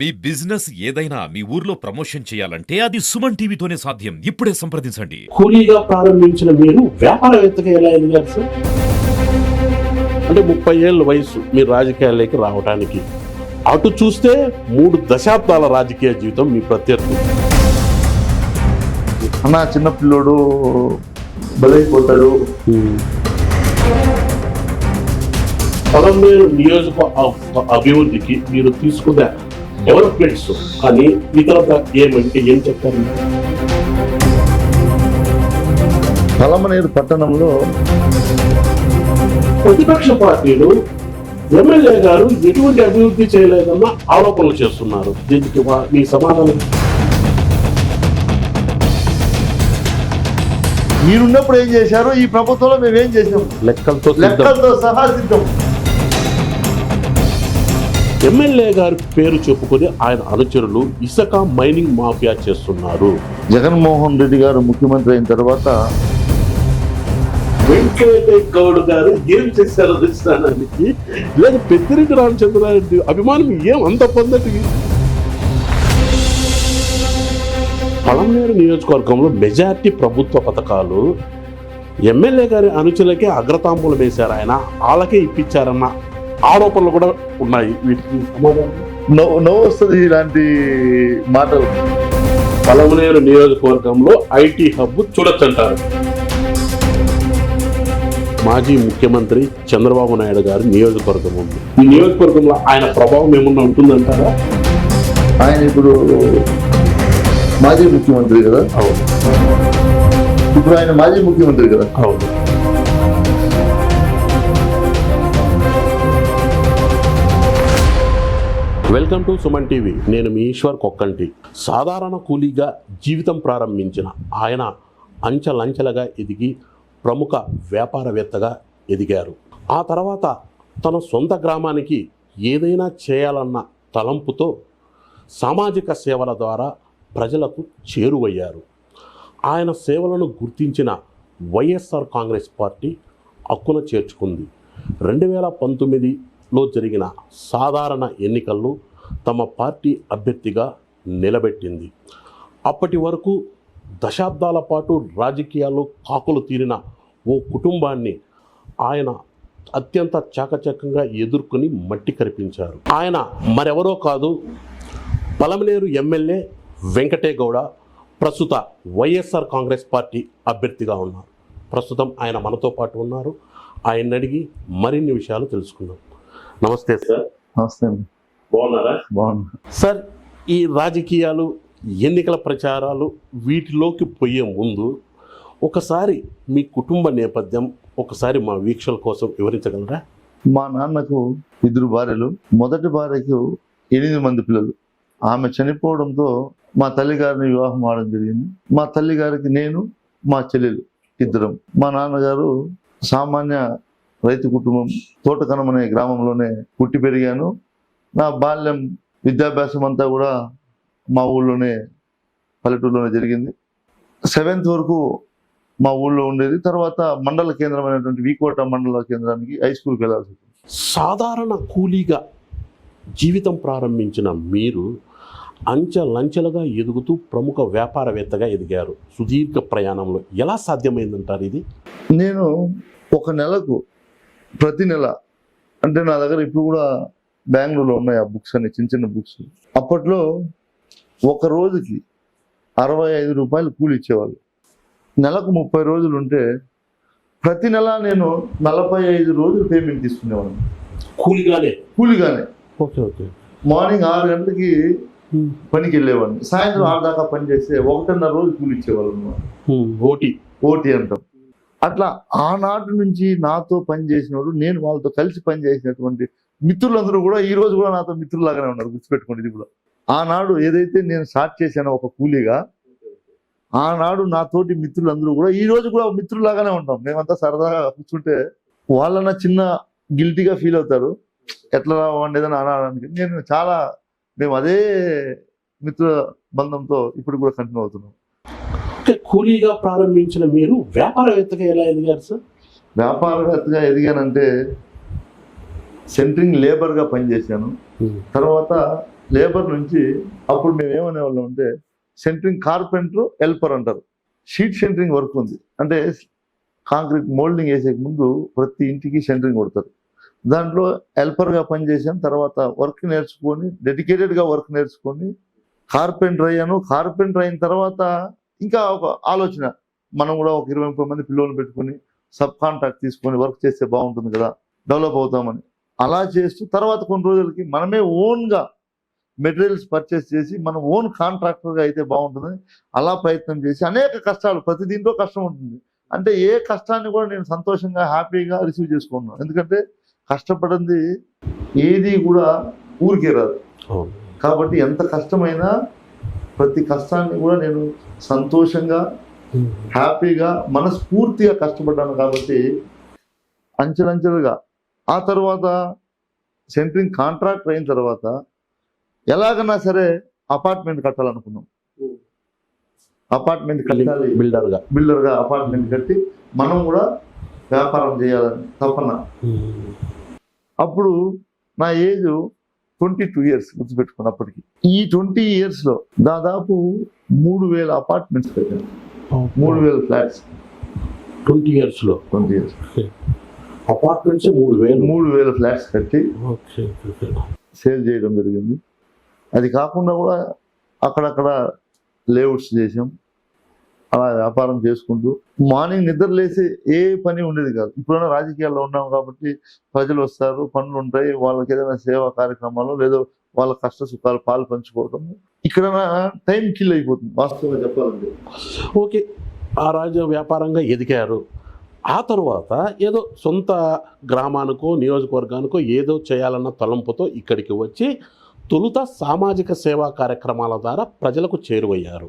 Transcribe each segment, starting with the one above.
మీ business ఏదైనా మీ ఊర్లో promotion చేయాలంటే అది సుమన్ టీవీతోనే సాధ్యం. ఇప్పుడే సంప్రదించండి. కూలీగా ప్రారంభించిన మీరు వ్యాపారవేత్తగా ఎలా ఎదిగారు సార్? అంటే 30 ఏళ్ళ వయసు మీరు రాజకీయాల్లోకి రావడానికి, అటు చూస్తే 3 దశాబ్దాల రాజకీయ జీవితం మీ ప్రత్యర్థి. అన్న చిన్న పిల్లోడు బలైపోతాడు. పొలంలో నియోజక అభివృద్ధికి మీరు తీసుకున్న డెవలప్మెంట్స్ కానీ ఇతర ఏమంటే ఏం చెప్తారు? పలమనేరు పట్టణంలో ప్రతిపక్ష పార్టీలు ఎమ్మెల్యే గారు ఎటువంటి అభివృద్ధి చేయలేదన్న ఆరోపణలు చేస్తున్నారు. దీనికి మీ సమాధానం? మీరున్నప్పుడు ఏం చేశారో ఈ ప్రభుత్వంలో మేమేం చేసాం లెక్కలతో సహా సిద్ధం. ఎమ్మెల్యే గారి పేరు చెప్పుకొని ఆయన అనుచరులు ఇసుక మైనింగ్ మాఫియా చేస్తున్నారు. జగన్మోహన్ రెడ్డి గారు ముఖ్యమంత్రి అయిన తర్వాత వెంకయ్య గౌడ్ గారు ఏం చేశారో తెలుసుకోవడానికి లేదు పెద్దిరెడ్డి రామచంద్రారెడ్డి అభిమానం ఏం అంత పొందటి. పలమనేరు నియోజకవర్గంలో మెజార్టీ ప్రభుత్వ పథకాలు ఎమ్మెల్యే గారి అనుచరులకే అగ్రతాంబూలం వేశారు, ఆయన వాళ్ళకే ఇప్పించారన్న ఆరోపణలు కూడా ఉన్నాయి. వీటికి నవ్వు వస్తుంది ఇలాంటి మాటలు. పలమనేరు నియోజకవర్గంలో ఐటీ హబ్ చూడొచ్చంటారు. మాజీ ముఖ్యమంత్రి చంద్రబాబు నాయుడు గారి నియోజకవర్గం ఉంది. ఈ నియోజకవర్గంలో ఆయన ప్రభావం ఏమన్నా ఉంటుందంటారా? ఆయన ఇప్పుడు మాజీ ముఖ్యమంత్రి కదా. అవును, ఇప్పుడు ఆయన మాజీ ముఖ్యమంత్రి కదా. అవును. Welcome to Suman TV. నేను మీ ఈశ్వర్ కొక్కంటి. సాధారణ కూలీగా జీవితం ప్రారంభించిన ఆయన అంచెలంచెలుగా ఎదిగి ప్రముఖ వ్యాపారవేత్తగా ఎదిగారు. ఆ తర్వాత తన సొంత గ్రామానికి ఏదైనా చేయాలన్న తలంపుతో సామాజిక సేవల ద్వారా ప్రజలకు చేరువయ్యారు. ఆయన సేవలను గుర్తించిన వైఎస్ఆర్ కాంగ్రెస్ పార్టీ హక్కున చేర్చుకుంది. 2019లో జరిగిన సాధారణ ఎన్నికల్లో తమ పార్టీ అభ్యర్థిగా నిలబెట్టింది. అప్పటి వరకు దశాబ్దాల పాటు రాజకీయాల్లో కాకులు తీరిన ఓ కుటుంబాన్ని ఆయన అత్యంత చాకచక్యంగా ఎదుర్కొని మట్టి కరిపించారు. ఆయన మరెవరో కాదు, పలమనేరు ఎమ్మెల్యే వెంకటే గౌడ, ప్రస్తుత వైఎస్ఆర్ కాంగ్రెస్ పార్టీ అభ్యర్థిగా ఉన్నారు. ప్రస్తుతం ఆయన మనతో పాటు ఉన్నారు. ఆయన అడిగి మరిన్ని విషయాలు తెలుసుకుందాం. నమస్తే సార్. నమస్తే అండి. బాగున్నారా? బాగున్నా సార్, ఈ రాజకీయాలు, ఎన్నికల ప్రచారాలు వీటిలోకి పోయే ముందు ఒకసారి మీ కుటుంబ నేపథ్యం ఒకసారి మా వీక్షల కోసం వివరించగలరా? మా నాన్నకు 2 భార్యలు. మొదటి భార్యకు 8 మంది పిల్లలు. ఆమె చనిపోవడంతో మా తల్లి గారిని వివాహం అవడం జరిగింది. మా తల్లి గారికి నేను, మా చెల్లెలు ఇద్దరం. మా నాన్నగారు సామాన్య రైతు కుటుంబం, తోటకనం అనే గ్రామంలోనే పుట్టి పెరిగాను. నా బాల్యం, విద్యాభ్యాసం అంతా కూడా మా ఊళ్ళోనే, పల్లెటూరులోనే జరిగింది. 7th వరకు మా ఊళ్ళో ఉండేది. తర్వాత మండల కేంద్రమైనటువంటి వీకోట మండల కేంద్రానికి హై స్కూల్కి వెళ్ళాల్సి వచ్చింది. సాధారణ కూలీగా జీవితం ప్రారంభించిన మీరు అంచెలంచెలుగా ఎదుగుతూ ప్రముఖ వ్యాపారవేత్తగా ఎదిగారు. సుదీర్ఘ ప్రయాణంలో ఎలా సాధ్యమైందంటారు ఇది? నేను ఒక నెలకు, ప్రతి నెల, అంటే నా దగ్గర ఇప్పుడు కూడా బెంగళూరులో ఉన్నాయి ఆ బుక్స్ అన్ని, చిన్న చిన్న బుక్స్. అప్పట్లో ఒక రోజుకి 65 రూపాయలు కూలి ఇచ్చేవాళ్ళు. నెలకు 30 రోజులు ఉంటే ప్రతి నెల నేను 45 రోజులు పేమెంట్ తీసుకునేవాడిని కూలిగానే. Okay okay. మార్నింగ్ 6 గంటలకి పనికి వెళ్ళేవాడిని, సాయంత్రం 6 దాకా పని చేస్తే 1.5 రోజు కూలి ఇచ్చేవాళ్ళు అన్నమాట. ఓటీ అంటాం. అట్లా ఆనాటి నుంచి నాతో పని చేసినప్పుడు, నేను వాళ్ళతో కలిసి పని చేసినటువంటి మిత్రులందరూ కూడా ఈ రోజు కూడా నాతో మిత్రులాగానే ఉన్నారు. గుర్తుపెట్టుకోండి, ఇది కూడా ఆనాడు ఏదైతే నేను స్టార్ట్ చేశానో ఒక కూలీగా, ఆనాడు నాతోటి మిత్రులందరూ కూడా ఈ రోజు కూడా మిత్రులాగానే ఉంటాం. మేమంతా సరదాగా కూర్చుంటే వాళ్ళన్న చిన్న గిల్టీగా ఫీల్ అవుతారు, ఎట్లా వండేదని అనడానికి. మేము అదే మిత్ర బంధంతో ఇప్పుడు కూడా కంటిన్యూ అవుతున్నాం. కూలీగా ప్రారంభించిన మీరు వ్యాపారవేత్తగా ఎలా ఎదిగారు సార్? వ్యాపారవేత్తగా ఎదిగానంటే సెంట్రింగ్ లేబర్గా పనిచేశాను. తర్వాత లేబర్ నుంచి అప్పుడు మేము ఏమనేవాళ్ళం అంటే సెంటరింగ్ కార్పెంటర్ హెల్పర్ అంటారు. షీట్ సెంటరింగ్ వర్క్ ఉంది అంటే కాంక్రీట్ మోల్డింగ్ వేసే ముందు ప్రతి ఇంటికి సెంటరింగ్ కొడతారు. దాంట్లో హెల్పర్గా పనిచేసాం. తర్వాత వర్క్ నేర్చుకొని డెడికేటెడ్గా వర్క్ నేర్చుకొని కార్పెంటర్ అయ్యాను. కార్పెంటర్ అయిన తర్వాత ఇంకా ఒక ఆలోచన, మనం కూడా ఒక 20-30 మంది పిల్లల్ని పెట్టుకొని సబ్ కాంట్రాక్ట్ తీసుకొని వర్క్ చేస్తే బాగుంటుంది కదా, డెవలప్ అవుతామని అలా చేస్తూ తర్వాత కొన్ని రోజులకి మనమే ఓన్గా మెటీరియల్స్ పర్చేస్ చేసి మనం ఓన్ కాంట్రాక్టర్గా అయితే బాగుంటుంది అలా ప్రయత్నం చేసి అనేక కష్టాలు, ప్రతి దీంట్లో కష్టం ఉంటుంది. అంటే ఏ కష్టాన్ని కూడా నేను సంతోషంగా హ్యాపీగా రిసీవ్ చేసుకున్నాను. ఎందుకంటే కష్టపడింది ఏది కూడా ఊరికే రాదు. కాబట్టి ఎంత కష్టమైనా ప్రతి కష్టాన్ని కూడా నేను సంతోషంగా హ్యాపీగా మనస్ఫూర్తిగా కష్టపడ్డాను. కాబట్టి అంచెలంచెలుగా ఆ తర్వాత సెంటరింగ్ కాంట్రాక్టర్ అయిన తర్వాత ఎలాగన్నా సరే అపార్ట్మెంట్ కట్టాలనుకున్నాం. అపార్ట్మెంట్ కట్టాలి, బిల్డర్గా అపార్ట్మెంట్ కట్టి మనం కూడా వ్యాపారం చేయాలని తపన. అప్పుడు నా ఏజ్ 22 years గుర్తుపెట్టుకుని అప్పటికి. ఈ 20 yearsలో దాదాపు 3000 అపార్ట్మెంట్స్ కట్టాను, 3000 ఫ్లాట్స్ 20 yearsలో. అపార్ట్మెంట్స్ 3000 ఫ్లాట్స్ కట్టి సేల్ చేయడం జరిగింది. అది కాకుండా కూడా అక్కడక్కడ లేఅవుట్స్ చేసాం. అలా వ్యాపారం చేసుకుంటూ మార్నింగ్ నిద్ర లేసి ఏ పని ఉండేది కాదు. ఇప్పుడైనా రాజకీయాల్లో ఉన్నాం కాబట్టి ప్రజలు వస్తారు, పనులు ఉంటాయి, వాళ్ళకి ఏదైనా సేవా కార్యక్రమాలు లేదో వాళ్ళ కష్ట సుఖాలు పాలు పంచుకోవడం, ఇక్కడ టైం కిల్ అయిపోతుంది వాస్తవంగా చెప్పాలంటే. ఓకే, ఆ రాజ్య వ్యాపారంగా ఎదిగారు. ఆ తర్వాత ఏదో సొంత గ్రామానికో నియోజకవర్గానికో ఏదో చేయాలన్న తలంపుతో ఇక్కడికి వచ్చి తొలుత సామాజిక సేవా కార్యక్రమాల ద్వారా ప్రజలకు చేరువయ్యారు.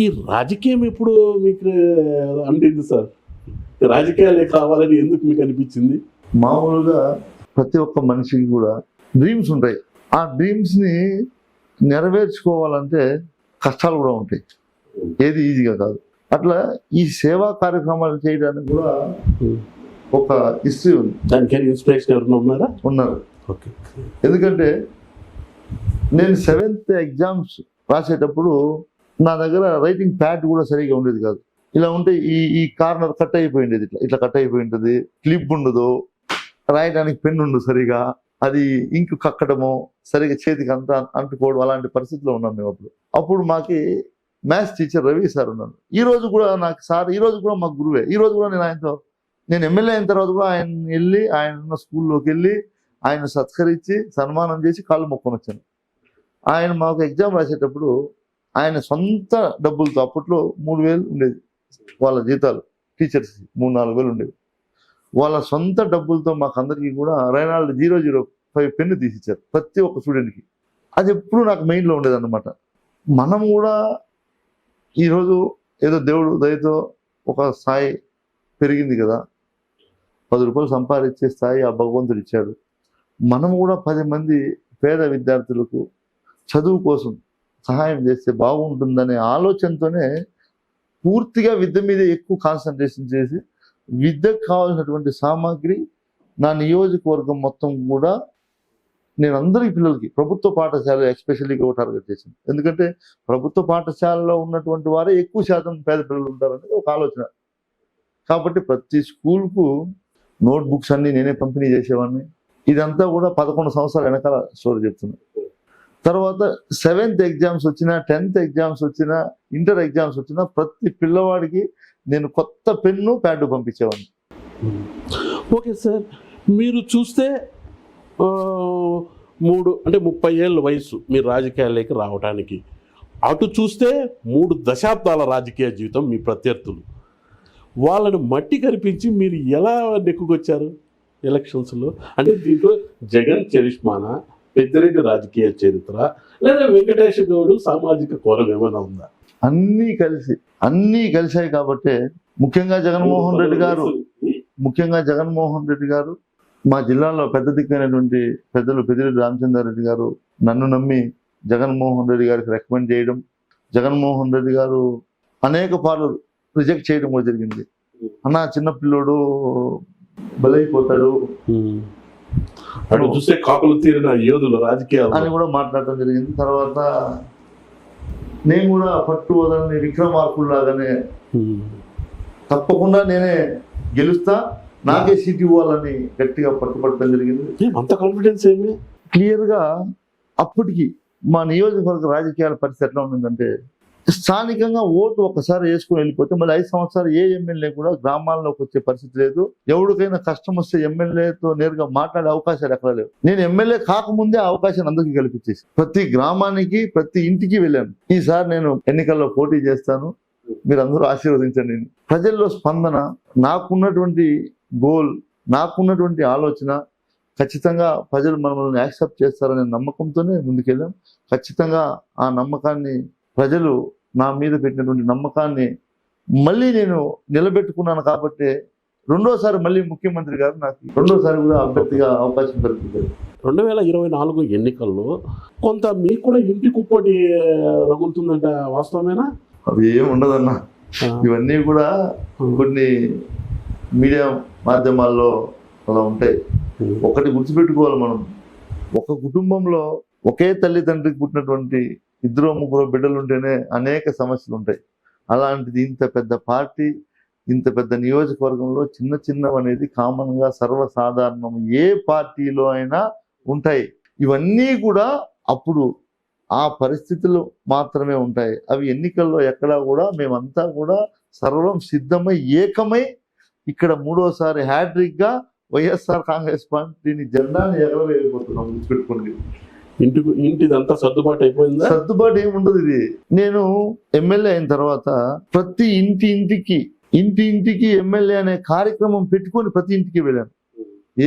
ఈ రాజకీయం ఎప్పుడు మీకు అందింది సార్? రాజకీయాలే కావాలని ఎందుకు మీకు అనిపించింది? మామూలుగా ప్రతి ఒక్క మనిషికి కూడా డ్రీమ్స్ ఉంటాయి. ఆ డ్రీమ్స్ని నెరవేర్చుకోవాలంటే కష్టాలు కూడా ఉంటాయి, ఏది ఈజీగా కాదు. అట్లా ఈ సేవా కార్యక్రమాలు చేయడానికి కూడా ఒక హిస్టరీ ఉంది. దానికి ఇన్స్పిరేషన్ ఎవరైనా ఉన్నారా? ఉన్నారు. ఓకే. ఎందుకంటే నేను 7th ఎగ్జామ్స్ రాసేటప్పుడు నా దగ్గర రైటింగ్ ప్యాడ్ కూడా సరిగా ఉండేది కాదు. ఇలా ఉంటే ఈ కార్నర్ కట్ అయిపోయింది, ఇట్లా కట్ అయిపోయింటుంది, క్లిప్ ఉండదు, రాయడానికి పెన్ ఉండదు సరిగా, అది ఇంక్ కక్కడము సరిగా చేతికి అంతా అంటుకోవడం, అలాంటి పరిస్థితిలో ఉన్నాం మేము అప్పుడు మాకి మ్యాథ్స్ టీచర్ రవి సార్ ఉన్నాను. ఈ రోజు కూడా నాకు సార్, ఈ రోజు కూడా మాకు గురువే. ఈ రోజు కూడా నేను ఎమ్మెల్యే అయిన తర్వాత కూడా ఆయన వెళ్ళి ఆయన ఉన్న స్కూల్లోకి వెళ్ళి ఆయన సత్కరించి సన్మానం చేసి కాళ్ళు మొక్కుని వచ్చాను. ఆయన మాకు ఎగ్జామ్ రాసేటప్పుడు ఆయన సొంత డబ్బులతో, అప్పట్లో 3000 ఉండేది వాళ్ళ జీతాలు, టీచర్స్ 3-4 వేలు ఉండేవి. వాళ్ళ సొంత డబ్బులతో మాకు అందరికీ కూడా రైనాల్డ్ 005 పెన్ను తీసిచ్చారు ప్రతి ఒక్క స్టూడెంట్కి. అది ఎప్పుడు నాకు మైండ్లో ఉండేది అన్నమాట. మనం కూడా ఈరోజు ఏదో దేవుడు దయతో ఒక స్థాయి పెరిగింది కదా, 10 రూపాయలు సంపాదించే స్థాయి ఆ భగవంతుడు ఇచ్చాడు. మనం కూడా 10 మంది పేద విద్యార్థులకు చదువు కోసం సహాయం చేస్తే బాగుంటుందనే ఆలోచనతోనే పూర్తిగా విద్య మీద ఎక్కువ కాన్సన్ట్రేషన్ చేసి విద్యకు కావాల్సినటువంటి సామాగ్రి నా నియోజకవర్గం మొత్తం కూడా నేను అందరి పిల్లలకి ప్రభుత్వ పాఠశాల ఎస్పెషల్లీగా టార్గెట్ చేశాను. ఎందుకంటే ప్రభుత్వ పాఠశాలలో ఉన్నటువంటి వారే ఎక్కువ శాతం పేద పిల్లలు ఉంటారనేది ఒక ఆలోచన. కాబట్టి ప్రతి స్కూల్కు నోట్బుక్స్ అన్నీ నేనే పంపిణీ చేసేవాడిని. ఇదంతా కూడా 11 సంవత్సరాల వెనకాల స్టోరీ చెప్తున్నాను. తర్వాత 7th ఎగ్జామ్స్ వచ్చినా, 10th ఎగ్జామ్స్ వచ్చినా, ఇంటర్ ఎగ్జామ్స్ వచ్చినా ప్రతి పిల్లవాడికి నేను కొత్త పెన్ను ప్యాడ్ పంపించేవాడిని. ఓకే సార్, మీరు చూస్తే 30 ఏళ్ళ వయసు మీరు రాజకీయాల్లోకి రావడానికి, అటు చూస్తే 3 దశాబ్దాల రాజకీయ జీవితం మీ ప్రత్యర్థులు. వాళ్ళని మట్టి కనిపించి మీరు ఎలా నెక్కుకొచ్చారు ఎలక్షన్స్లో? అంటే దీంట్లో జగన్ చరిష్మానా, పెద్దిరెడ్డి రాజకీయ చరిత్ర, లేదా వెంకటేష్ గౌడ్ సామాజిక కోణం ఏమైనా ఉందా? అన్నీ కలిశాయి. కాబట్టి ముఖ్యంగా జగన్మోహన్ రెడ్డి గారు మా జిల్లాలో పెద్ద దిక్కైనటువంటి పెద్దలు పెద్దిరెడ్డి రామచంద్రారెడ్డి గారు నన్ను నమ్మి జగన్మోహన్ రెడ్డి గారికి రికమెండ్ చేయడం, జగన్మోహన్ రెడ్డి గారు అనేక పార్లు రిజెక్ట్ చేయడం కూడా జరిగింది. అన్న చిన్న పిల్లోడు బలైపోతాడు, అటు చూస్తే కాకులు తీరిన యోధులు అని రాజకీయాలు. కూడా మాట్లాడటం జరిగింది. తర్వాత నేను కూడా పట్టు వదలని విక్రమార్కుల్లాగానే తప్పకుండా నేనే గెలుస్తా, నాకే సీట్ ఇవ్వాలని గట్టిగా పట్టుబట్టడం జరిగింది. అంత కాన్ఫిడెన్స్ ఏమి? క్లియర్గా అప్పటికి మా నియోజకవర్గ రాజకీయాల పరిస్థితి ఎట్లా ఉండిందంటే, స్థానికంగా ఓటు ఒకసారి వేసుకుని వెళ్ళిపోతే మళ్ళీ 5 సంవత్సరాలు ఏ ఎమ్మెల్యే కూడా గ్రామాల్లోకి వచ్చే పరిస్థితి లేదు. ఎవరికైనా కష్టం వస్తే ఎమ్మెల్యేతో నేరుగా మాట్లాడే అవకాశాలు ఎక్కడ లేవు. నేను ఎమ్మెల్యే కాకముందే ఆ అవకాశాన్ని అందరికీ కల్పించేసి ప్రతి గ్రామానికి ప్రతి ఇంటికి వెళ్ళాను. ఈసారి నేను ఎన్నికల్లో పోటీ చేస్తాను, మీరు అందరూ ఆశీర్వదించండి. ప్రజల్లో స్పందన, నాకున్నటువంటి గోల్, నాకున్నటువంటి ఆలోచన, ఖచ్చితంగా ప్రజలు మనల్ని యాక్సెప్ట్ చేస్తారనే నమ్మకంతోనే ముందుకెళ్ళాం. ఖచ్చితంగా ఆ నమ్మకాన్ని, ప్రజలు నా మీద పెట్టినటువంటి నమ్మకాన్ని మళ్ళీ నేను నిలబెట్టుకున్నాను. కాబట్టి రెండోసారి మళ్ళీ ముఖ్యమంత్రి గారు నాకు రెండోసారి కూడా అభ్యర్థిగా అవకాశం కల్పించారు. 2024 ఎన్నికల్లో కొంత మీకు కూడా ఇంటి కుప్పటి రగులుతుందంట, వాస్తవమేనా? అవి ఏమి ఉండదన్న, ఇవన్నీ కూడా కొన్ని మీడియా మాధ్యమాల్లో అలా ఉంటాయి. ఒకటి గుర్తుపెట్టుకోవాలి, మనం ఒక కుటుంబంలో ఒకే తల్లిదండ్రికి పుట్టినటువంటి 2-3 బిడ్డలు ఉంటేనే అనేక సమస్యలు ఉంటాయి. అలాంటిది ఇంత పెద్ద పార్టీ, ఇంత పెద్ద నియోజకవర్గంలో చిన్న చిన్నవి అనేది కామన్గా సర్వసాధారణం, ఏ పార్టీలో అయినా ఉంటాయి. ఇవన్నీ కూడా అప్పుడు ఆ పరిస్థితులు మాత్రమే ఉంటాయి. అవి ఎన్నికల్లో ఎక్కడా కూడా మేమంతా కూడా సర్వం సిద్ధమై ఏకమై ఇక్కడ 3వసారి హ్యాట్రిక్గా వైఎస్ఆర్ కాంగ్రెస్ పార్టీని జెండాని ఎగరవేయబోతున్నాం. గుర్తుపెట్టుకోండి. ఇంటిదంతా సర్దుబాటు అయిపోయిందా? సర్దుబాటు ఏముండదు. ఇది నేను ఎమ్మెల్యే అయిన తర్వాత ప్రతి ఇంటింటికి ఎమ్మెల్యే అనే కార్యక్రమం పెట్టుకొని ప్రతి ఇంటికి వెళ్ళాను.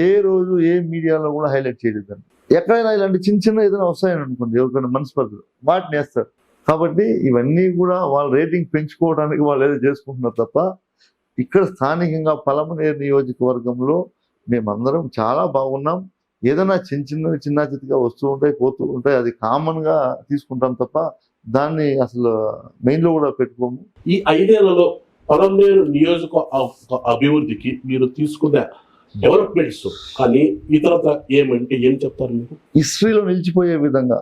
ఏ రోజు ఏ మీడియాలో కూడా హైలైట్ చేయలేదు. ఎక్కడైనా ఇలాంటి చిన్న ఏదైనా వస్తాయని అనుకోండి, ఎవరికైనా మనస్పర్ధలు, వాటిని వేస్తారు. కాబట్టి ఇవన్నీ కూడా వాళ్ళ రేటింగ్ పెంచుకోవడానికి వాళ్ళు ఏదో చేసుకుంటున్నారు తప్ప, ఇక్కడ స్థానికంగా పలమనేరు నియోజకవర్గంలో మేమందరం చాలా బాగున్నాం. ఏదైనా చిన్న చిన్నగా వస్తూ ఉంటాయి, పోతూ ఉంటాయి, అది కామన్గా తీసుకుంటాం తప్ప దాన్ని అసలు మెయిన్లో కూడా పెట్టుకోము. ఈ 5 ఏళ్లలో పలమనేరు నియోజక అభివృద్ధికి మీరు తీసుకున్న డెవలప్మెంట్స్ కానీ ఇతరత ఏమంటే ఏం చెప్తారు మీరు? హిస్టరీలో నిలిచిపోయే విధంగా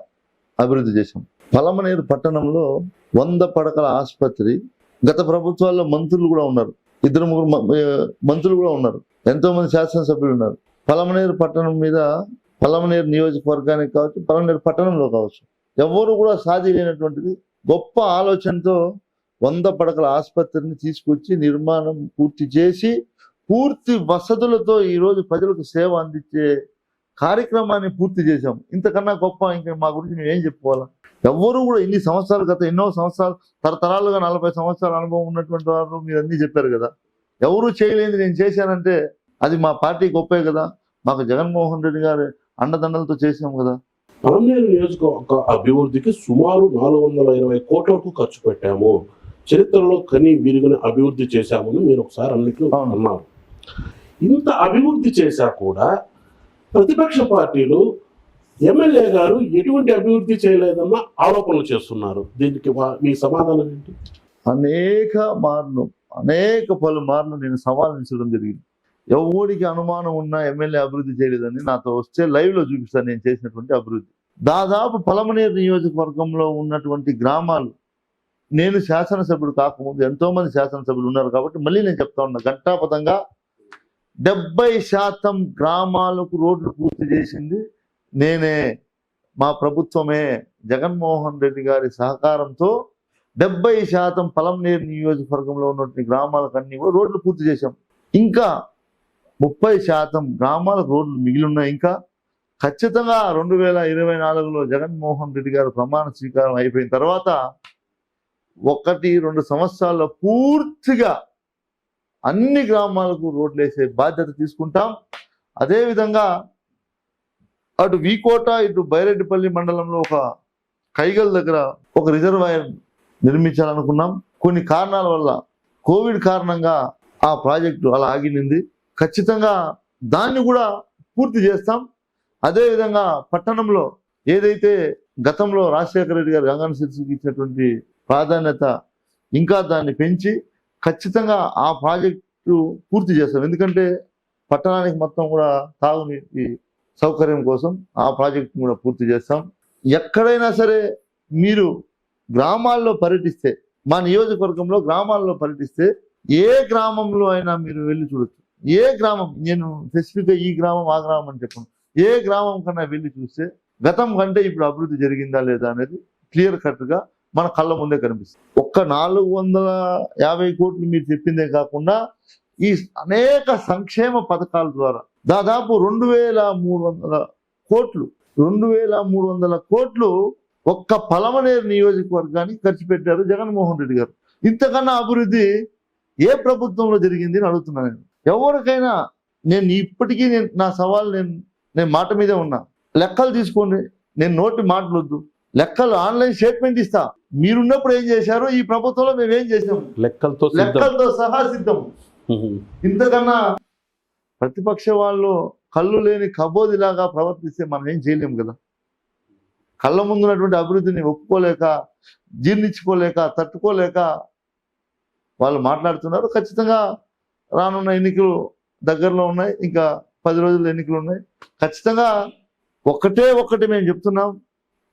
అభివృద్ధి చేశాం. పలమనేరు పట్టణంలో 100 పడకల ఆసుపత్రి, గత ప్రభుత్వాల్లో మంత్రులు కూడా ఉన్నారు, 2-3 మంత్రులు కూడా ఉన్నారు, ఎంతో మంది శాసనసభ్యులు ఉన్నారు. పలమనేరు పట్టణం మీద, పలమనేరు నియోజకవర్గానికి కావచ్చు, పలమనేరు పట్టణంలో కావచ్చు, ఎవరు కూడా సాధించినటువంటిది గొప్ప ఆలోచనతో 100 పడకల ఆసుపత్రిని తీసుకొచ్చి నిర్మాణం పూర్తి చేసి పూర్తి వసతులతో ఈరోజు ప్రజలకు సేవ అందించే కార్యక్రమాన్ని పూర్తి చేశాం. ఇంతకన్నా గొప్ప ఇంకా మా గురించి మేము ఏం చెప్పుకోవాలా? ఎవరు కూడా ఇన్ని సంవత్సరాలు, గత ఎన్నో సంవత్సరాలు, తరతరాలుగా 40 సంవత్సరాల అనుభవం ఉన్నటువంటి వారు మీరు అన్నీ చెప్పారు కదా. ఎవరు చేయలేని నేను చేశానంటే అది మా పార్టీ గొప్పే కదా. మాకు జగన్మోహన్ రెడ్డి గారు అండదండలతో చేసాం కదా. పలమనేరు నియోజకవర్గ అభివృద్ధికి సుమారు 420 కోట్లకు ఖర్చు పెట్టాము, చరిత్రలో కని విరిగిన అభివృద్ధి చేశామని మీరు ఒకసారి అన్నారు. ఇంత అభివృద్ధి చేశా కూడా ప్రతిపక్ష పార్టీలు ఎమ్మెల్యే గారు ఎటువంటి అభివృద్ధి చేయలేదన్న ఆరోపణలు చేస్తున్నారు. దీనికి మీ సమాధానం ఏంటి? పలుమార్లు నేను సవాలించడం జరిగింది. ఎవరికి అనుమానం ఉన్నా ఎమ్మెల్యే అభివృద్ధి చేయలేదని నాతో వస్తే లైవ్ లో చూపిస్తాను నేను చేసినటువంటి అభివృద్ధి. దాదాపు పలమనేరు నియోజకవర్గంలో ఉన్నటువంటి గ్రామాలు, నేను శాసనసభ్యుడు కాకముందు ఎంతో మంది శాసనసభ్యులు ఉన్నారు కాబట్టి మళ్ళీ నేను చెప్తా ఉన్నా, ఘంటాపథంగా 70% గ్రామాలకు రోడ్లు పూర్తి చేసింది నేనే, మా ప్రభుత్వమే. జగన్మోహన్ రెడ్డి గారి సహకారంతో 70% పలమనేరు నియోజకవర్గంలో ఉన్నటువంటి గ్రామాలకన్నీ కూడా రోడ్లు పూర్తి చేశాం. ఇంకా 30% గ్రామాలకు రోడ్లు మిగిలి ఉన్నాయి. ఇంకా ఖచ్చితంగా 2024లో జగన్మోహన్ రెడ్డి గారు ప్రమాణ స్వీకారం అయిపోయిన తర్వాత 1-2 సంవత్సరాల్లో పూర్తిగా అన్ని గ్రామాలకు రోడ్లు వేసే బాధ్యత తీసుకుంటాం. అదేవిధంగా అటు వీకోట, ఇటు బైరెడ్డిపల్లి మండలంలో ఒక కైగల్ దగ్గర ఒక రిజర్వాయర్ నిర్మించాలనుకున్నాం. కొన్ని కారణాల వల్ల, కోవిడ్ కారణంగా ఆ ప్రాజెక్టు అలా ఆగినింది. ఖచ్చితంగా దాన్ని కూడా పూర్తి చేస్తాం. అదేవిధంగా పట్టణంలో ఏదైతే గతంలో రాజశేఖర రెడ్డి గారు గంగన సిరిసికి ఇచ్చినటువంటి ప్రాధాన్యత, ఇంకా దాన్ని పెంచి ఖచ్చితంగా ఆ ప్రాజెక్టు పూర్తి చేస్తాం. ఎందుకంటే పట్టణానికి మొత్తం కూడా తాగునీటి సౌకర్యం కోసం ఆ ప్రాజెక్ట్ కూడా పూర్తి చేస్తాం. ఎక్కడైనా సరే మీరు గ్రామాల్లో పర్యటిస్తే, మా నియోజకవర్గంలో గ్రామాల్లో పర్యటిస్తే ఏ గ్రామంలో అయినా మీరు వెళ్ళి చూడొచ్చు. ఏ గ్రామం, నేను స్పెసిఫిక్గా ఈ గ్రామం ఆ గ్రామం అని చెప్పను, ఏ గ్రామం కన్నా వెళ్ళి చూస్తే గతం కంటే ఇప్పుడు అభివృద్ధి జరిగిందా లేదా అనేది క్లియర్ కట్గా మన కళ్ళ ముందే కనిపిస్తుంది. ఒక్క 450 కోట్లు మీరు చెప్పిందే కాకుండా ఈ అనేక సంక్షేమ పథకాల ద్వారా దాదాపు 2300 కోట్లు ఒక్క పలమనేరు నియోజకవర్గానికి ఖర్చు పెట్టారు జగన్మోహన్ రెడ్డి గారు. ఇంతకన్నా అభివృద్ధి ఏ ప్రభుత్వంలో జరిగింది అని అడుగుతున్నాను నేను. ఎవరికైనా నేను ఇప్పటికీ నా సవాల్ నేను మాట మీదే ఉన్నా. లెక్కలు తీసుకోండి, నేను నోటి మాటలొద్దు, లెక్కలు ఆన్లైన్ స్టేట్మెంట్ ఇస్తా. మీరున్నప్పుడు ఏం చేశారో ఈ ప్రభుత్వంలో మేము ఏం చేసాం లెక్కలతో సహా సిద్ధం. ఇంతకన్నా ప్రతిపక్ష వాళ్ళు కళ్ళు లేని కబోదిలాగా ప్రవర్తిస్తే మనం ఏం చేయలేము కదా. కళ్ళ ముందున్నటువంటి అభివృద్ధిని ఒప్పుకోలేక, జీర్ణించుకోలేక, తట్టుకోలేక వాళ్ళు మాట్లాడుతున్నారు. ఖచ్చితంగా రానున్న ఎన్నికలు దగ్గరలో ఉన్నాయి, ఇంకా 10 రోజుల్లో ఎన్నికలు ఉన్నాయి. ఖచ్చితంగా ఒక్కటి మేము చెప్తున్నాం,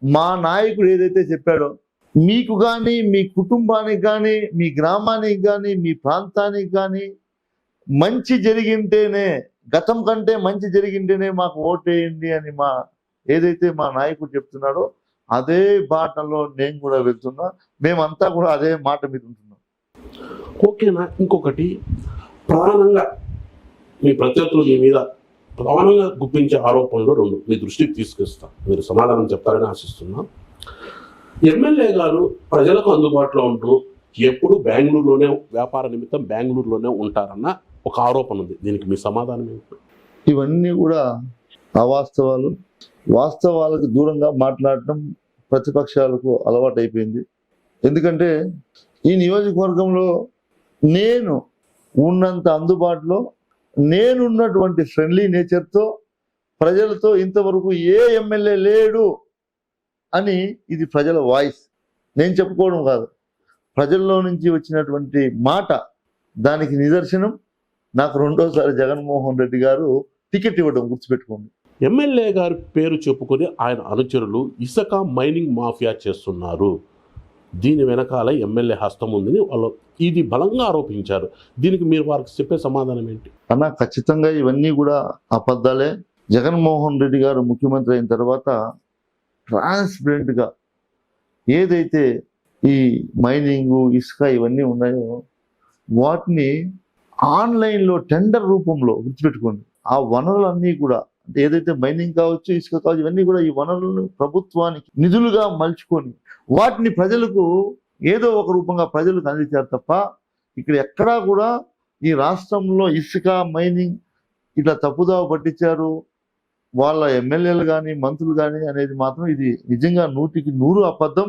మా నాయకుడు ఏదైతే చెప్పాడో మీకు కానీ, మీ కుటుంబానికి కానీ, మీ గ్రామానికి కానీ, మీ ప్రాంతానికి కానీ మంచి జరిగింటేనే, గతం కంటే మంచి జరిగింటేనే మాకు ఓటేయండి అని ఏదైతే మా నాయకుడు చెప్తున్నాడో అదే బాటలో నేను కూడా వెళ్తున్నా. మేమంతా కూడా అదే మాట మీద ఉంటున్నాం. ఓకేనా? ఇంకొకటి, ప్రధానంగా మీ ప్రత్యర్థులు మీ మీద ప్రధానంగా గుప్పించే ఆరోపణలు 2 మీ దృష్టికి తీసుకొస్తా, మీరు సమాధానం చెప్తారని ఆశిస్తున్నా. ఎమ్మెల్యే గారు ప్రజలకు అందుబాటులో ఉంటారు, ఎప్పుడు బెంగళూరులోనే వ్యాపార నిమిత్తం బెంగళూరులోనే ఉంటారన్న ఒక ఆరోపణ ఉంది. దీనికి మీ సమాధానం ఏంటి? ఇవన్నీ కూడా అవాస్తవాలు. వాస్తవాలకు దూరంగా మాట్లాడటం ప్రతిపక్షాలకు అలవాటు అయిపోయింది. ఎందుకంటే ఈ నియోజకవర్గంలో నేను ఉన్నంత అందుబాటులో, నేనున్నటువంటి ఫ్రెండ్లీ నేచర్తో ప్రజలతో ఇంతవరకు ఏ ఎమ్మెల్యే లేడు అని ఇది ప్రజల వాయిస్, నేను చెప్పుకోవడం కాదు, ప్రజల్లో నుంచి వచ్చినటువంటి మాట. దానికి నిదర్శనం నాకు 2వ సారి జగన్మోహన్ రెడ్డి గారు టికెట్ ఇవ్వడం, గుర్తుపెట్టుకోండి. ఎమ్మెల్యే గారి పేరు చెప్పుకొని ఆయన అనుచరులు ఇసుక మైనింగ్ మాఫియా చేస్తున్నారు, దీని వెనకాల ఎమ్మెల్యే హస్తం ఉందని వాళ్ళు ఇది బలంగా ఆరోపించారు. దీనికి మీరు వారికి చెప్పే సమాధానం ఏంటి? అన్న, ఖచ్చితంగా ఇవన్నీ కూడా అబద్ధాలే. జగన్మోహన్ రెడ్డి గారు ముఖ్యమంత్రి అయిన తర్వాత ట్రాన్స్పరెంట్గా ఏదైతే ఈ మైనింగ్, ఇసుక ఇవన్నీ ఉన్నాయో వాటిని ఆన్లైన్లో టెండర్ రూపంలో, గుర్తుపెట్టుకోండి, ఆ వనరులన్నీ కూడా, అంటే ఏదైతే మైనింగ్ కావచ్చు, ఇసుక కావచ్చు, ఇవన్నీ కూడా ఈ వనరులను ప్రభుత్వానికి నిధులుగా మలుచుకొని వాటిని ప్రజలకు ఏదో ఒక రూపంగా ప్రజలకు అందించారు తప్ప ఇక్కడ ఎక్కడా కూడా ఈ రాష్ట్రంలో ఇసుక మైనింగ్ ఇట్లా తప్పుదావ పట్టించారు వాళ్ళ ఎమ్మెల్యేలు కానీ మంత్రులు కానీ అనేది మాత్రం ఇది నిజంగా 100% అబద్ధం.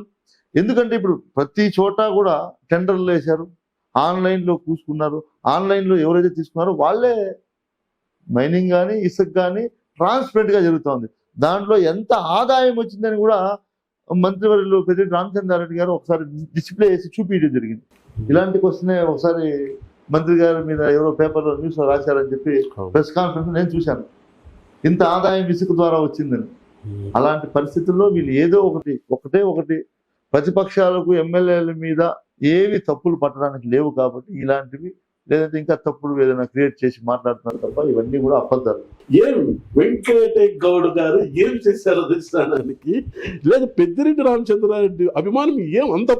ఎందుకంటే ఇప్పుడు ప్రతి చోట కూడా టెండర్లు వేశారు, ఆన్లైన్లో కూసుకున్నారు. ఆన్లైన్లో ఎవరైతే తీసుకున్నారో వాళ్ళే మైనింగ్ కానీ ఇసుక కానీ ట్రాన్స్పరెంట్గా జరుగుతుంది. దాంట్లో ఎంత ఆదాయం వచ్చిందని కూడా మంత్రివర్యులు పెద్దిరెడ్డి రామచంద్రారెడ్డి గారు ఒకసారి డిస్ప్లే చేసి చూపించడం జరిగింది. ఇలాంటి క్వశ్చనే ఒకసారి మంత్రి గారి మీద ఎవరో పేపర్లో న్యూస్లో రాశారని చెప్పి ప్రెస్ కాన్ఫరెన్స్ నేను చూశాను, ఇంత ఆదాయం ఇసుక ద్వారా వచ్చిందని. అలాంటి పరిస్థితుల్లో వీళ్ళు ఏదో ఒకటి ప్రతిపక్షాలకు ఎమ్మెల్యేల మీద ఏవి తప్పులు పట్టడానికి లేవు కాబట్టి ఇలాంటివి, లేదంటే ఇంకా తప్పుడు ఏదైనా క్రియేట్ చేసి మాట్లాడుతున్నారు తప్ప ఇవన్నీ కూడా అబద్ధాలు. ఏం వెంకట గౌడ్ గారు ఏం చేశారో తెలుసడానికి, లేదా పెద్దిరెడ్డి రామచంద్రారెడ్డి అభిమానం ఏం అంత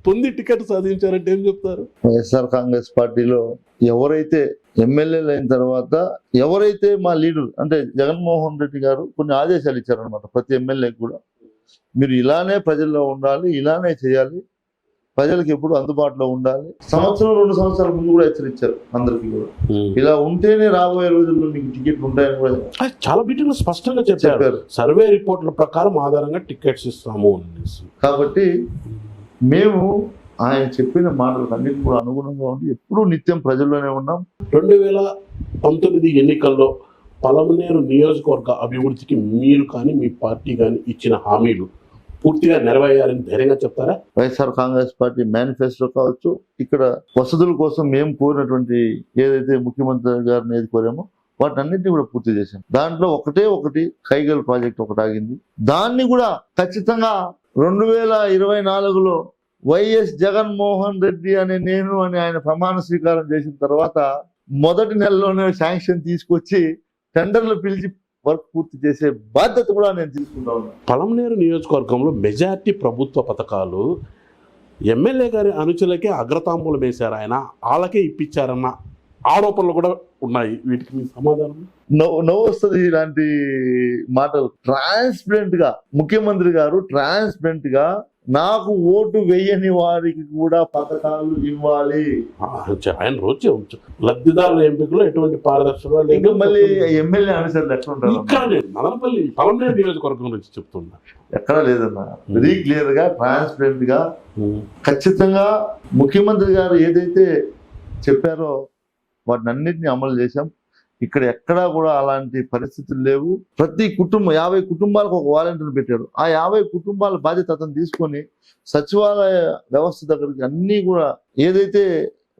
పొంది టికెట్ సాధించారంటే ఏం చెప్తారు? వైఎస్ఆర్ కాంగ్రెస్ పార్టీలో ఎవరైతే ఎమ్మెల్యేలు అయిన తర్వాత ఎవరైతే మా లీడర్ అంటే జగన్మోహన్ రెడ్డి గారు కొన్ని ఆదేశాలు ఇచ్చారనమాట ప్రతి ఎమ్మెల్యేకి కూడా, మీరు ఇలానే ప్రజల్లో ఉండాలి, ఇలానే చేయాలి, ప్రజలకు ఎప్పుడు అందుబాటులో ఉండాలి. 2 సంవత్సరాల ముందు కూడా హెచ్చరించారు అందరికీ కూడా, ఇలా ఉంటేనే రాబోయే రోజుల్లో మీకు టికెట్లు ఉంటాయని కూడా చాలా మీటింగ్లో స్పష్టంగా చెప్పారు. సర్వే రిపోర్ట్ల ప్రకారం ఆధారంగా టికెట్స్ ఇస్తాము అనేసి. కాబట్టి మేము ఆయన చెప్పిన మాటలకు అన్నిటి కూడా అనుగుణంగా ఉండి ఎప్పుడూ నిత్యం ప్రజల్లోనే ఉన్నాం. 2019 ఎన్నికల్లో పలమనేరు నియోజకవర్గ అభివృద్ధికి మీరు కానీ మీ పార్టీ కానీ ఇచ్చిన హామీలు పూర్తిగా నెరవేరాలని ధైర్యంగా చెప్తారా? వైఎస్ఆర్ కాంగ్రెస్ పార్టీ మేనిఫెస్టో కావచ్చు, ఇక్కడ వసతుల కోసం మేము కోరినటువంటి ఏదైతే ముఖ్యమంత్రి గారిని ఏది కోరామో వాటిని అన్నింటినీ కూడా పూర్తి చేశాం. దాంట్లో ఒకటి కైగల్ ప్రాజెక్ట్ ఒకటి ఆగింది. దాన్ని కూడా ఖచ్చితంగా 2024లో వైఎస్ జగన్మోహన్ రెడ్డి అనే నేను అని ఆయన ప్రమాణ స్వీకారం చేసిన తర్వాత మొదటి నెలలోనే శాంక్షన్ తీసుకొచ్చి టెండర్లు పిలిచి వర్క్ పూర్తి చేసే బాధ్యత కూడా నేను తీసుకుంటా ఉన్నాను. పలమనేరు నియోజకవర్గంలో మెజార్టీ ప్రభుత్వ పథకాలు ఎమ్మెల్యే గారి అనుచరులకే అగ్రతాంబూలం వేశారు, ఆయన వాళ్ళకే ఇప్పించారన్న ఆరోపణలు కూడా ఉన్నాయి. వీటికి మీ సమాధానం? నవ్వు వస్తుంది ఇలాంటి మాటలు. ట్రాన్స్పరెంట్ గా ముఖ్యమంత్రి గారు ట్రాన్స్పరెంట్ గా నాకు ఓటు వేయని వారికి కూడా పథకాలు ఇవ్వాలి. ఆయన రోజు లబ్ధిదారుల ఎంపికలో ఎటువంటి పారదర్శకత లేదు. మళ్ళీ ఎమ్మెల్యే అనుసరణ ఎట్లా ఉంటారు? మదనపల్లి పలమనేరు నియోజకవర్గం నుంచి చెప్తున్నా, ఎక్కడా లేదన్నా. వెరీ క్లియర్ గా ట్రాన్స్పరెంట్ గా ఖచ్చితంగా ముఖ్యమంత్రి గారు ఏదైతే చెప్పారో వాటిని అన్నింటినీ అమలు చేశాం. ఇక్కడ ఎక్కడా కూడా అలాంటి పరిస్థితులు లేవు. ప్రతి కుటుంబం 50 కుటుంబాలకు ఒక వాలంటీర్ పెట్టారు. ఆ 50 కుటుంబాల బాధ్యత అతను తీసుకొని సచివాలయ వ్యవస్థ దగ్గరికి అన్నీ కూడా ఏదైతే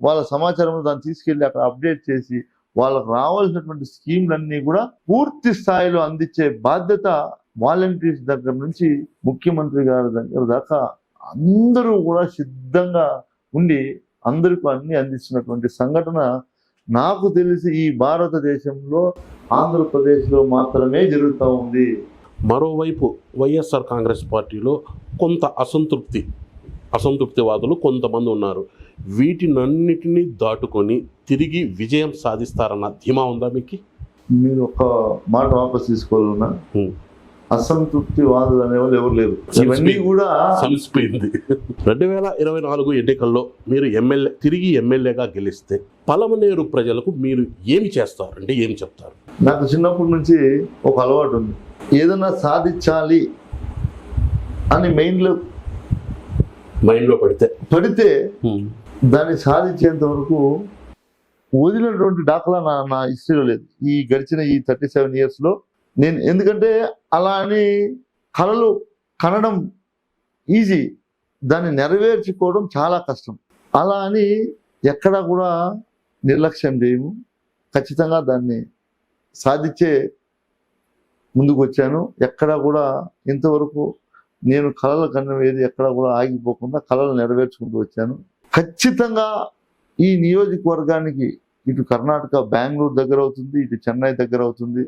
వాళ్ళ సమాచారం దాన్ని తీసుకెళ్లి అక్కడ అప్డేట్ చేసి వాళ్ళకు రావాల్సినటువంటి స్కీమ్లన్నీ కూడా పూర్తి స్థాయిలో అందించే బాధ్యత వాలంటీర్స్ దగ్గర నుంచి ముఖ్యమంత్రి గారి దగ్గర దాకా అందరూ కూడా సిద్ధంగా ఉండి అందరికీ అన్ని అందిస్తున్నటువంటి సంఘటన నాకు తెలిసి ఈ భారతదేశంలో ఆంధ్రప్రదేశ్లో మాత్రమే జరుగుతూ ఉంది. మరోవైపు వైఎస్ఆర్ కాంగ్రెస్ పార్టీలో కొంత అసంతృప్తివాదులు కొంతమంది ఉన్నారు. వీటినన్నిటినీ దాటుకొని తిరిగి విజయం సాధిస్తారన్న ధీమా ఉందా మీకు? మీరు ఒక మాట వాపస్ తీసుకోవాలన్నా, అసంతృప్తివాదులు అనేవాళ్ళు ఎవరు లేరు. ఇవన్నీ కూడా కలిసిపోయింది. 2024 ఎన్నికల్లో మీరు తిరిగి ఎమ్మెల్యేగా గెలిస్తే పలమనేరు ప్రజలకు మీరు ఏమి చేస్తారు అంటే ఏమి చెప్తారు? నాకు చిన్నప్పటి నుంచి ఒక అలవాటు ఉంది. ఏదైనా సాధించాలి అని మైండ్లో పడితే దాన్ని సాధించేంత వరకు వదిలినటువంటి దాఖలా నా హిస్టరీలో లేదు. ఈ గడిచిన ఈ 37 yearsలో నేను, ఎందుకంటే అలా అని కళలు కనడం ఈజీ, దాన్ని నెరవేర్చుకోవడం చాలా కష్టం. అలా అని ఎక్కడా కూడా నిర్లక్ష్యం చేయము. ఖచ్చితంగా దాన్ని సాధించే ముందుకు వచ్చాను. ఎక్కడా కూడా ఇంతవరకు నేను కళలు కన్నవేది ఎక్కడా కూడా ఆగిపోకుండా కళలు నెరవేర్చుకుంటూ వచ్చాను. ఖచ్చితంగా ఈ నియోజకవర్గానికి ఇటు కర్ణాటక బెంగళూరు దగ్గర అవుతుంది, ఇటు చెన్నై దగ్గర అవుతుంది.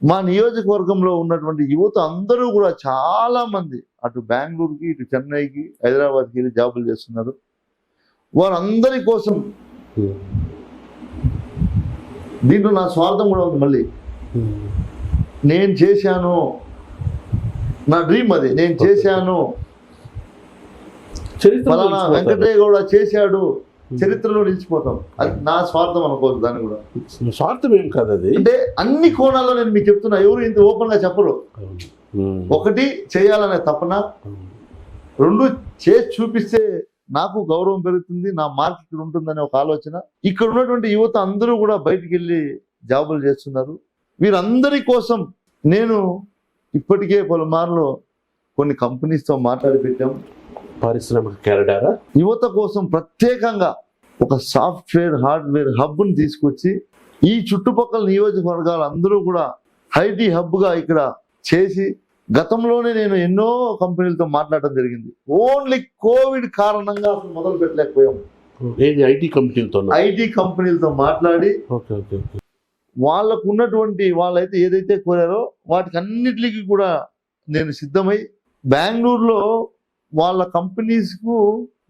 మా నియోజకవర్గంలో ఉన్నటువంటి యువత అందరూ కూడా చాలా మంది అటు బెంగళూరుకి, ఇటు చెన్నైకి, హైదరాబాద్కి వెళ్ళి జాబులు చేస్తున్నారు. వారందరి కోసం దీంట్లో నా స్వార్థం కూడా ఉంది. మళ్ళీ నేను చేశాను, నా డ్రీమ్ అది, నేను చేశాను, ఫలానా వెంకటయ్య గౌడ చేశాడు, చరిత్రలో నిలిచిపోతాం. అది నా స్వార్థం అనుకోవచ్చు. దాన్ని కూడా స్వార్థం ఏం కాదు. అది అంటే అన్ని కోణాల్లో నేను మీకు చెప్తున్నా, ఎవరు ఇంత ఓపెన్ గా చెప్పరు. ఒకటి చేయాలనే తపన, రెండు చేసి చూపిస్తే నాకు గౌరవం పెరుగుతుంది, నా మార్క్ ఇక్కడ ఉంటుందనే ఒక ఆలోచన. ఇక్కడ ఉన్నటువంటి యువత అందరూ కూడా బయటికి వెళ్ళి జాబులు చేస్తున్నారు. వీరందరి కోసం నేను ఇప్పటికే పలుమార్లు కొన్ని కంపెనీస్తో మాట్లాడి పెట్టాం. పారిశ్రామిక కారిడార్ యువత కోసం ప్రత్యేకంగా ఒక సాఫ్ట్వేర్ హార్డ్వేర్ హబ్ని తీసుకొచ్చి ఈ చుట్టుపక్కల నియోజకవర్గాలు అందరూ కూడా ఐటీ హబ్గా ఇక్కడ చేసి, గతంలోనే నేను ఎన్నో కంపెనీలతో మాట్లాడడం జరిగింది. ఓన్లీ కోవిడ్ కారణంగా అసలు మొదలు పెట్టలేకపోయాం. ఐటీ కంపెనీలతో మాట్లాడి వాళ్ళకు ఉన్నటువంటి వాళ్ళైతే ఏదైతే కోరారో వాటికి అన్నిటికీ కూడా నేను సిద్ధమై బెంగళూరులో వాళ్ళ కంపెనీస్కు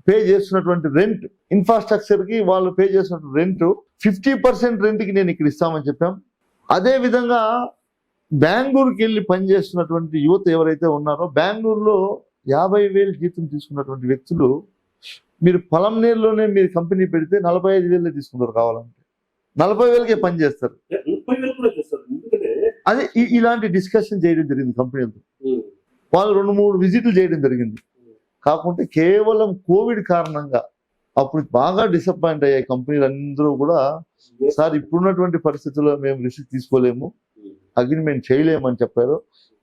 పే చేస్తున్నటువంటి రెంట్, ఇన్ఫ్రాస్ట్రక్చర్కి వాళ్ళు పే చేస్తున్నటువంటి రెంట్ 50% రెంట్కి నేను ఇక్కడ ఇస్తామని చెప్పాం. అదేవిధంగా బెంగళూరుకి వెళ్ళి పనిచేస్తున్నటువంటి యువత ఎవరైతే ఉన్నారో, బెంగళూరులో 50,000 జీతం తీసుకున్నటువంటి వ్యక్తులు మీరు పలమనేరులోనే మీరు కంపెనీ పెడితే 45,000 తీసుకుంటారు. కావాలంటే 40,000కే పని చేస్తారు. అదే ఇలాంటి డిస్కషన్ చేయడం జరిగింది కంపెనీలతో. వాళ్ళు 2-3 విజిట్లు చేయడం జరిగింది. కాకుంటే కేవలం కోవిడ్ కారణంగా అప్పుడు బాగా డిసప్పాయింట్ అయ్యాయి కంపెనీలు అందరూ కూడా. సార్ ఇప్పుడున్నటువంటి పరిస్థితుల్లో మేము రిస్క్ తీసుకోలేము, అగ్రిమెంట్ చేయలేమని చెప్పారు.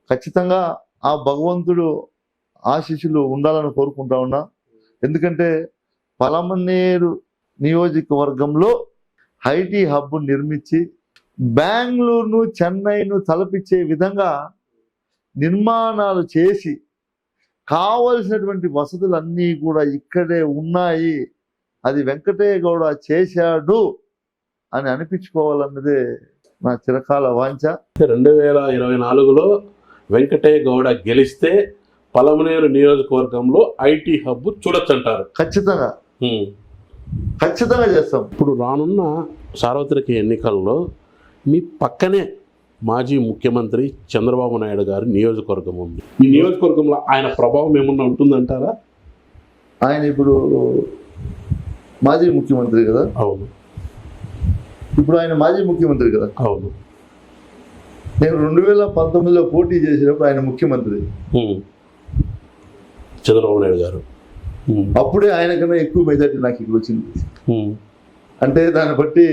ఖచ్చితంగా ఆ భగవంతుడు ఆశీస్సులు ఉండాలని కోరుకుంటా ఉన్నా. ఎందుకంటే పలమనేరు నియోజకవర్గంలో ఐటీ హబ్ నిర్మించి బెంగళూరును చెన్నైను తలపించే విధంగా నిర్మాణాలు చేసి కావలసినటువంటి వసతులన్నీ కూడా ఇక్కడే ఉన్నాయి, అది వెంకటయ్య గౌడ చేశాడు అని అనిపించుకోవాలన్నదే నా చిరకాల వాంఛ. 2024లో వెంకటయ్య గౌడ గెలిస్తే పలమనేరు నియోజకవర్గంలో ఐటీ హబ్ చూడొచ్చంటారు. ఖచ్చితంగా చేస్తాం. ఇప్పుడు రానున్న సార్వత్రిక ఎన్నికల్లో మీ పక్కనే మాజీ ముఖ్యమంత్రి చంద్రబాబు నాయుడు గారి నియోజకవర్గం ఉంది. ఈ నియోజకవర్గంలో ఆయన ప్రభావం ఏమన్నా ఉంటుందంటారా? ఆయన ఇప్పుడు మాజీ ముఖ్యమంత్రి కదా. అవును. ఇప్పుడు ఆయన మాజీ ముఖ్యమంత్రి కదా. అవును. నేను 2019లో పోటీ చేసినప్పుడు ఆయన ముఖ్యమంత్రి, చంద్రబాబు నాయుడు గారు. అప్పుడే ఆయన కన్నా ఎక్కువ మెజార్టీ నాకు ఇక్కడ వచ్చింది. అంటే దాన్ని బట్టి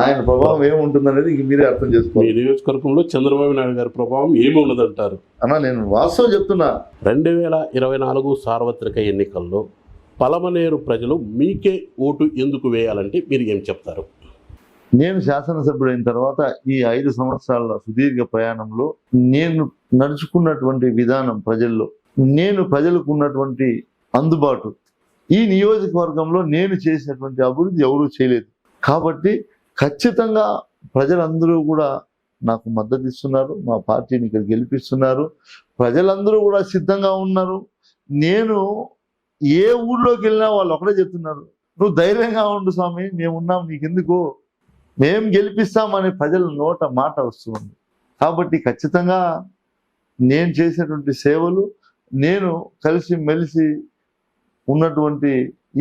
ఆయన ప్రభావం ఏముంటుందనేది ఇంక మీరే అర్థం చేసుకోవాలి. మీ నియోజకవర్గంలో చంద్రబాబు నాయుడు గారి ప్రభావం ఏమి ఉండదంటారు? అన్నా నేను వాస్తవం చెప్తున్నా. 2024 సార్వత్రిక ఎన్నికల్లో పలమనేరు ప్రజలు మీకే ఓటు ఎందుకు వేయాలంటే మీరు ఏం చెప్తారు? నేను శాసనసభ్యుడైన తర్వాత ఈ 5 సంవత్సరాల సుదీర్ఘ ప్రయాణంలో నేను నడుచుకున్నటువంటి విధానం ప్రజల్లో, నేను ప్రజలకు ఉన్నటువంటి అందుబాటు, ఈ నియోజకవర్గంలో నేను చేసినటువంటి అభివృద్ధి ఎవరూ చేయలేదు. కాబట్టి ఖచ్చితంగా ప్రజలందరూ కూడా నాకు మద్దతు ఇస్తున్నారు, మా పార్టీని ఇక్కడ గెలిపిస్తున్నారు, ప్రజలందరూ కూడా సిద్ధంగా ఉన్నారు. నేను ఏ ఊర్లోకి వెళ్ళినా వాళ్ళు ఒకటే చెప్తున్నారు, నువ్వు ధైర్యంగా ఉండు స్వామి, మేమున్నాం, నీకెందుకు, మేము గెలిపిస్తామని ప్రజల నోట మాట వస్తుంది. కాబట్టి ఖచ్చితంగా నేను చేసినటువంటి సేవలు, నేను కలిసి మెలిసి ఉన్నటువంటి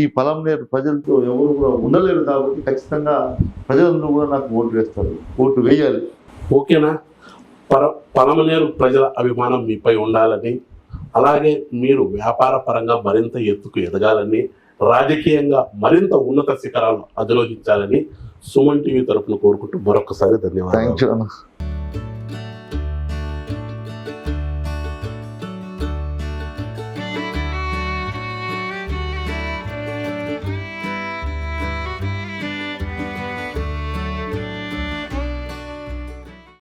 ఈ పలమనేరు ప్రజలతో ఎవరు కూడా ఉండలేరు. కాబట్టి ఖచ్చితంగా ప్రజలందరూ కూడా నాకు ఓటు వేస్తారు, ఓటు వేయాలి. ఓకేనా? పలమనేరు ప్రజల అభిమానం మీపై ఉండాలని, అలాగే మీరు వ్యాపార పరంగా మరింత ఎత్తుకు ఎదగాలని, రాజకీయంగా మరింత ఉన్నత శిఖరాలు అధిరోహించాలని సుమన్ టీవీ తరఫున కోరుకుంటూ మరొకసారి ధన్యవాదాలు. థ్యాంక్ యూ అన్న.